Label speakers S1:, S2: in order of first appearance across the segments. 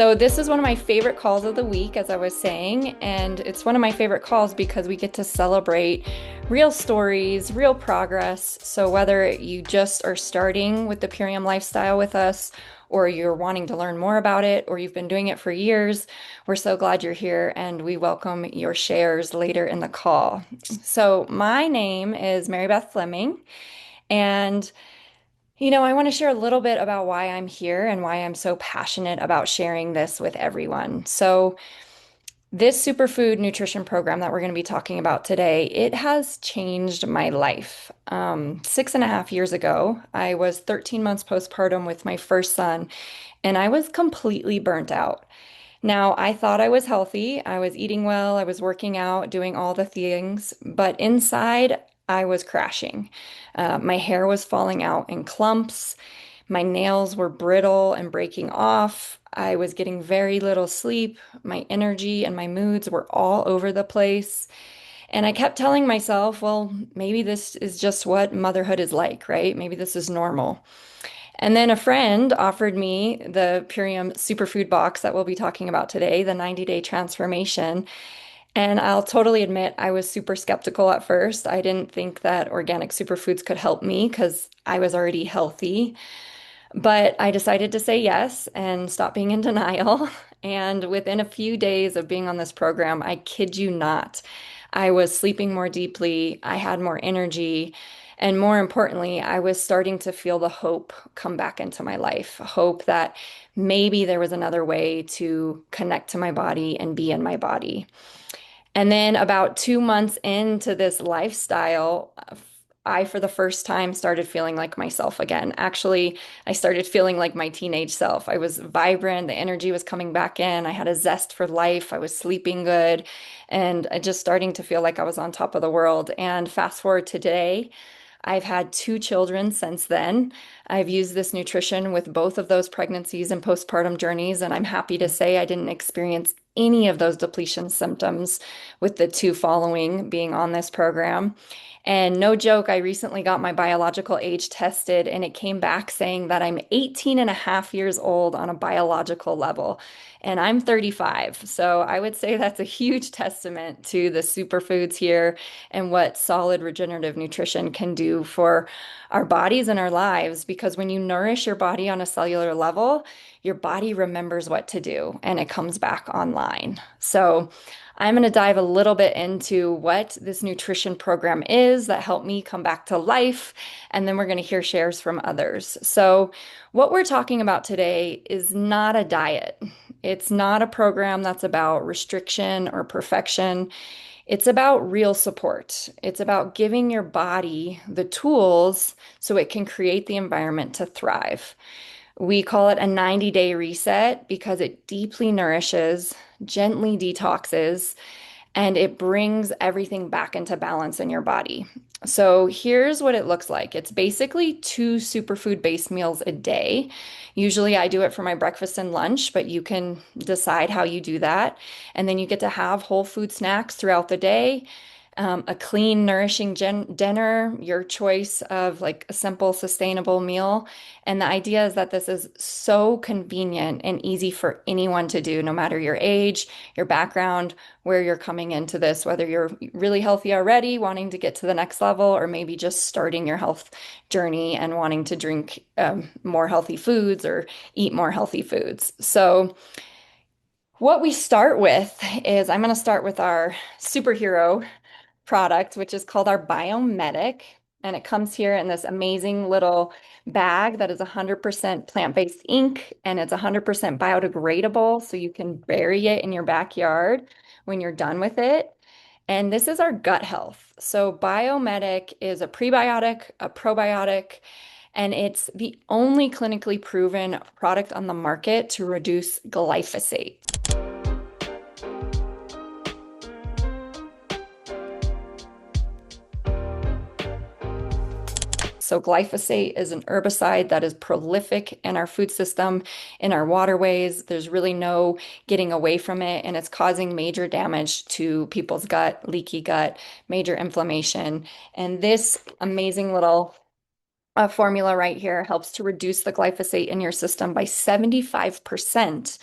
S1: So this is one of my favorite calls of the week, as I was saying, and it's one of my favorite calls because we get to celebrate real stories, real progress. So whether you just are starting with the Purium lifestyle with us, or you're wanting to learn more about it, or you've been doing it for years, we're so glad you're here and we welcome your shares later in the call. So my name is Mary Beth Fleming, and I want to share a little bit about why I'm here and why I'm so passionate about sharing this with everyone. So, this superfood nutrition program that we're going to be talking about today, it has changed my life. 6.5 years ago, I was 13 months postpartum with my first son, and I was completely burnt out. Now, I thought I was healthy. I was eating well. I was working out, doing all the things, but inside, I was crashing. My hair was falling out in clumps. My nails were brittle and breaking off. I was getting very little sleep. My energy and my moods were all over the place. And I kept telling myself, well, maybe this is just what motherhood is like, right? Maybe this is normal. And then a friend offered me the Purium superfood box that we'll be talking about today, the 90-day transformation. And I'll totally admit I was super skeptical at first. I didn't think that organic superfoods could help me because I was already healthy. But I decided to say yes and stop being in denial. And within a few days of being on this program, I kid you not, I was sleeping more deeply, I had more energy, and more importantly, I was starting to feel the hope come back into my life. Hope that maybe there was another way to connect to my body and be in my body. And then about 2 months into this lifestyle, I, for the first time, started feeling like myself again. Actually, I started feeling like my teenage self. I was vibrant, the energy was coming back in. I had a zest for life, I was sleeping good, and just starting to feel like I was on top of the world. And fast forward to today, I've had two children since then. I've used this nutrition with both of those pregnancies and postpartum journeys, and I'm happy to say I didn't experience any of those depletion symptoms with the two following being on this program. And no joke, I recently got my biological age tested and it came back saying that I'm 18 and a half years old on a biological level. And I'm 35. So I would say that's a huge testament to the superfoods here and what solid regenerative nutrition can do for our bodies and our lives. Because when you nourish your body on a cellular level, your body remembers what to do and it comes back online. So I'm going to dive a little bit into what this nutrition program is that helped me come back to life, and then we're going to hear shares from others. So, what we're talking about today is not a diet. It's not a program that's about restriction or perfection. It's about real support. It's about giving your body the tools so it can create the environment to thrive. We call it a 90-day reset because it deeply nourishes, gently detoxes, and it brings everything back into balance in your body. So here's what it looks like. It's basically two superfood-based meals a day. Usually I do it for my breakfast and lunch, but you can decide how you do that. And then you get to have whole food snacks throughout the day, a clean, nourishing dinner, your choice of like a simple, sustainable meal. And the idea is that this is so convenient and easy for anyone to do, no matter your age, your background, where you're coming into this, whether you're really healthy already, wanting to get to the next level, or maybe just starting your health journey and wanting to drink more healthy foods or eat more healthy foods. So, what we start with is I'm going to start with our superhero product, which is called our Biomedic. And it comes here in this amazing little bag that is 100% plant-based ink and it's 100% biodegradable. So you can bury it in your backyard when you're done with it. And this is our gut health. So Biomedic is a prebiotic, a probiotic, and it's the only clinically proven product on the market to reduce glyphosate. So glyphosate is an herbicide that is prolific in our food system, in our waterways. There's really no getting away from it, and it's causing major damage to people's gut, leaky gut, major inflammation. And this amazing little formula right here helps to reduce the glyphosate in your system by 75%.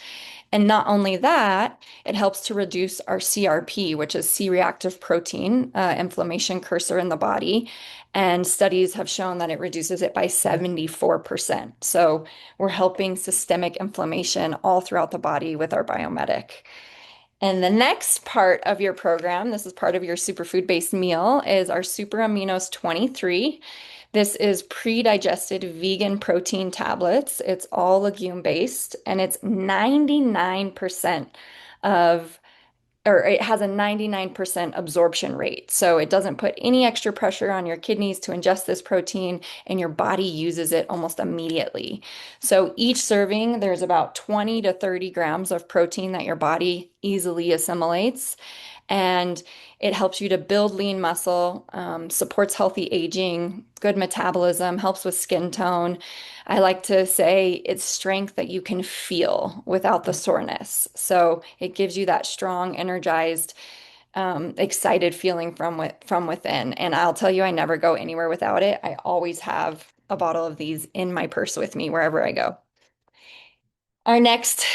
S1: And not only that, it helps to reduce our CRP, which is C-reactive protein, inflammation cursor in the body. And studies have shown that it reduces it by 74%. So we're helping systemic inflammation all throughout the body with our biomedic. And the next part of your program, this is part of your superfood-based meal, is our Super Aminos 23. This is pre-digested vegan protein tablets. It's all legume-based, and it's 99% of or it has a 99% absorption rate. So it doesn't put any extra pressure on your kidneys to ingest this protein, and your body uses it almost immediately. So each serving, there's about 20 to 30 grams of protein that your body easily assimilates. And it helps you to build lean muscle, supports healthy aging, good metabolism, helps with skin tone. I like to say it's strength that you can feel without the soreness. So it gives you that strong, energized, excited feeling from within. And I'll tell you, I never go anywhere without it. I always have a bottle of these in my purse with me wherever I go. Our next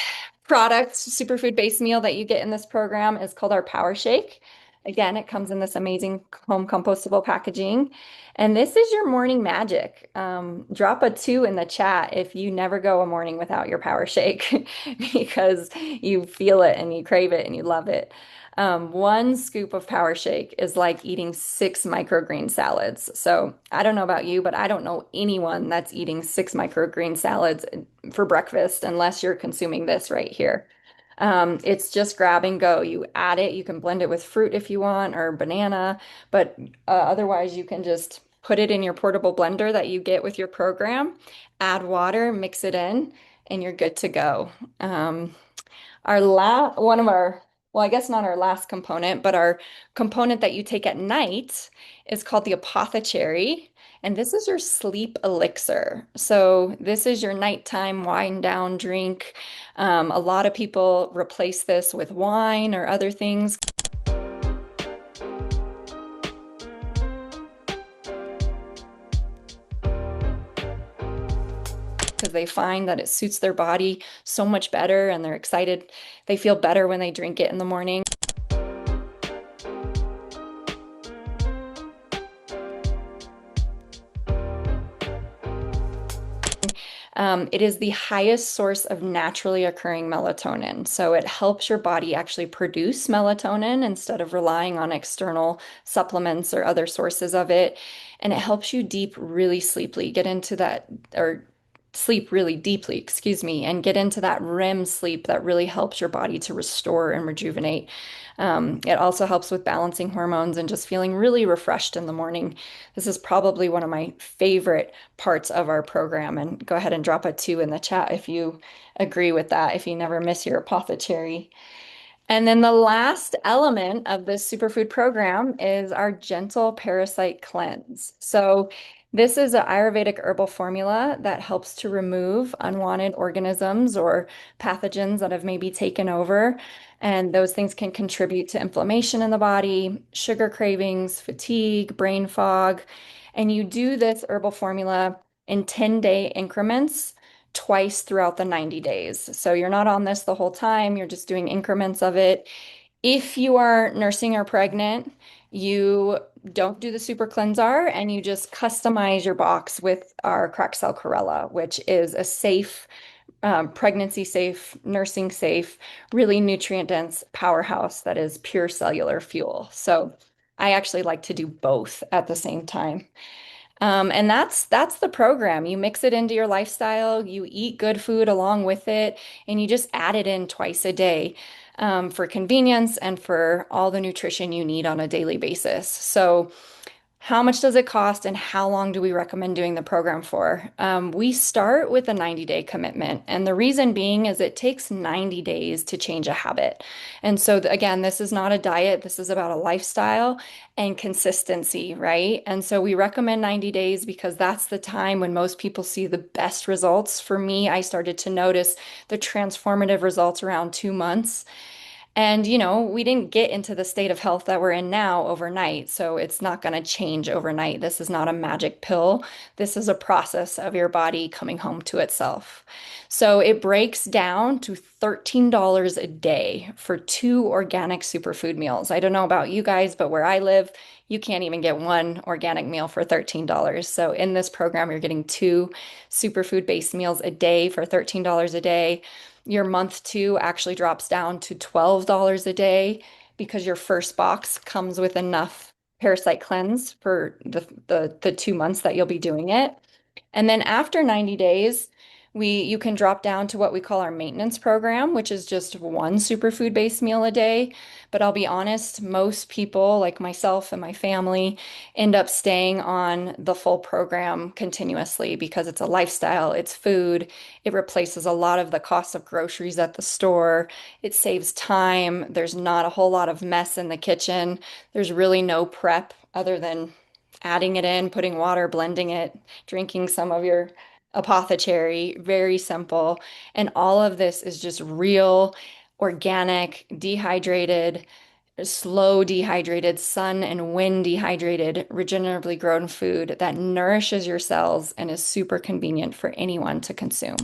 S1: product, superfood-based meal that you get in this program is called our Power Shake. Again, it comes in this amazing home compostable packaging. And this is your morning magic. Drop a 2 in the chat if you never go a morning without your Power Shake because you feel it and you crave it and you love it. One scoop of Power Shake is like eating 6 microgreen salads. So I don't know about you, but I don't know anyone that's eating 6 microgreen salads for breakfast unless you're consuming this right here. It's just grab and go. You add it, you can blend it with fruit if you want or banana, but otherwise you can just put it in your portable blender that you get with your program, add water, mix it in, and you're good to go. Our la one of our, well, I guess not our last component, but our component that you take at night is called the apothecary. And this is your sleep elixir. So this is your nighttime wind down drink. A lot of people replace this with wine or other things because they find that it suits their body so much better and they're excited. They feel better when they drink it in the morning. It is the highest source of naturally occurring melatonin. So it helps your body actually produce melatonin instead of relying on external supplements or other sources of it. And it helps you really sleepily get into that, or sleep really deeply, excuse me, and get into that REM sleep that really helps your body to restore and rejuvenate. It also helps with balancing hormones and just feeling really refreshed in the morning. This is probably one of my favorite parts of our program. And go ahead and drop a 2 in the chat if you agree with that, if you never miss your apothecary. And then the last element of this superfood program is our gentle parasite cleanse. So this is an Ayurvedic herbal formula that helps to remove unwanted organisms or pathogens that have maybe taken over. And those things can contribute to inflammation in the body, sugar cravings, fatigue, brain fog. And you do this herbal formula in 10-day increments twice throughout the 90 days. So you're not on this the whole time, you're just doing increments of it. If you are nursing or pregnant, you don't do the super cleanser and you just customize your box with our cracked cell chlorella, which is a safe, pregnancy safe, nursing safe, really nutrient dense powerhouse that is pure cellular fuel. So I actually like to do both at the same time. And that's the program. You mix it into your lifestyle, you eat good food along with it, and you just add it in twice a day for convenience and for all the nutrition you need on a daily basis. So how much does it cost and how long do we recommend doing the program for? We start with a 90-day commitment. And the reason being is it takes 90 days to change a habit. And so, again, this is not a diet. This is about a lifestyle and consistency, right? And so we recommend 90 days because that's the time when most people see the best results. For me, I started to notice the transformative results around 2 months. And, you know, we didn't get into the state of health that we're in now overnight. So it's not going to change overnight. This is not a magic pill. This is a process of your body coming home to itself. So it breaks down to $13 a day for two organic superfood meals. I don't know about you guys, but where I live, you can't even get one organic meal for $13. So in this program, you're getting two superfood based meals a day for $13 a day. Your month two actually drops down to $12 a day because your first box comes with enough parasite cleanse for the 2 months that you'll be doing it. And then after 90 days, you can drop down to what we call our maintenance program, which is just one superfood based meal a day. But I'll be honest, most people, like myself and my family, end up staying on the full program continuously because it's a lifestyle, it's food, it replaces a lot of the cost of groceries at the store, it saves time, there's not a whole lot of mess in the kitchen, there's really no prep other than adding it in, putting water, blending it, drinking some of your apothecary, very simple. And all of this is just real, organic, dehydrated, slow dehydrated, sun and wind dehydrated, regeneratively grown food that nourishes your cells and is super convenient for anyone to consume.